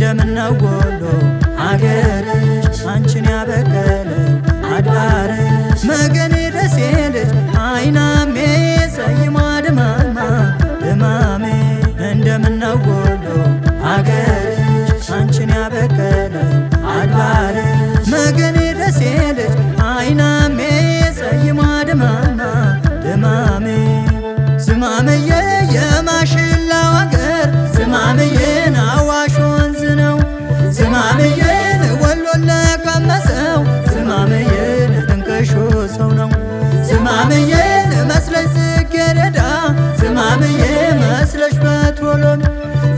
እንደምነው ወሎ አገርሽ አንቺን ያበቀለ አድባርሽ መገኔ ደሴ ልጅ አይናሜ ሰይማ ድማማ ድማሜ እንደምነው ወሎ አገርሽ አንቺን ያበቀለ አድባርሽ መገኔ ደሴ ልጅ አይናሜ ሰይማ ድማማ ድማሜ ዝማምዬ የማሽላው አገር ዝማምዬን አዋሽ ወንዝ ነው ዝማምዬን ወሎን ለቀመሰው ዝማምዬን ድንቅሹ ሰው ነው ዝማምዬን መስለሽ ጽጌረዳ ዝማምዬ መስለሽ በቶሎን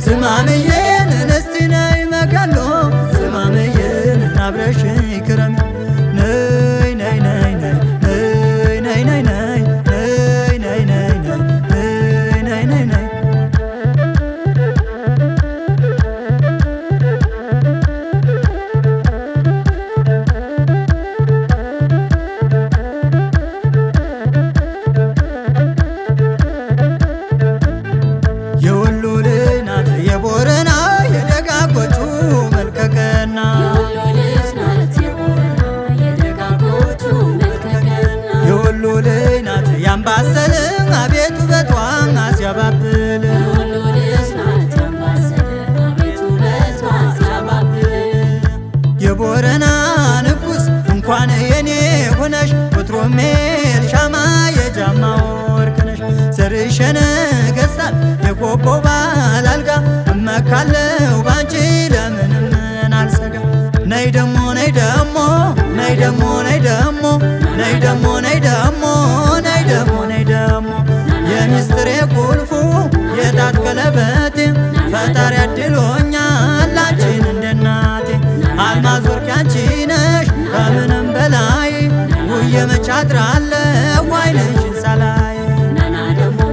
ዝማምዬን እስቲ ነይ መጋሎ ዝማምዬን አብረሽ ክረሚ ነይ ነይ ነይ ነይ ነይ ነይ ነይ የወሎ ልጅ ናት የቦረና የደጋጎቹ መልከቀና የወሎ ልጅ ናት ያምባሰል አቤት ውበቷ ሲያባብል የቦረና ንጉስ እንኳን የኔ ሆነሽ ወትሮሜል ሻማ የጃማ ወርቅ ነሽ ዘርሸነ ገሳል የቆቦ ባላልጋ እመካለው ባንቺ ለምንም አልሰጋ ነይ ደሞ ነይ ደሞ ነይ ደሞ ነይ ደሞ ነይ ደሞ ነይ ደሞ ነይ ደሞ ነይ ደሞ የሚስጥሬ ቁልፉ የጣት ቀለበቴ ፈጣሪ አድሎኛል አንቺን እንደናቴ አልማዝ ወርቅ አንቺ ነሽ ከምንም በላይ ውዬ መች አድራለሁ ዓይንሽን ሳላይ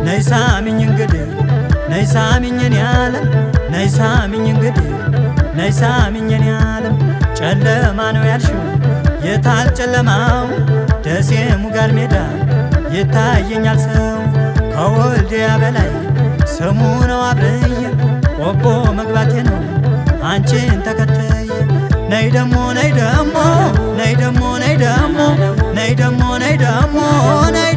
ነይ ሳሚኝ እንግዲህ ነይ ሳሚኝን ያለም ነይ ሳሚኝ እንግዲህ ነይ ሳሚኝን ያለም ጨለማ ነው ያልሽው የታል ጨለማው ደሴ ሙጋር ሜዳ ይታየኛል ሰው ከወልዲያ በላይ ስሙ ነው አብርዬ ቆቦ መግባቴ ነው አንቺን ተከተየ ነይ ደሞ ነይ ደሞ ነይ ደሞ ነይ ደሞ ነይ ደሞ ነይ ደሞ ነይ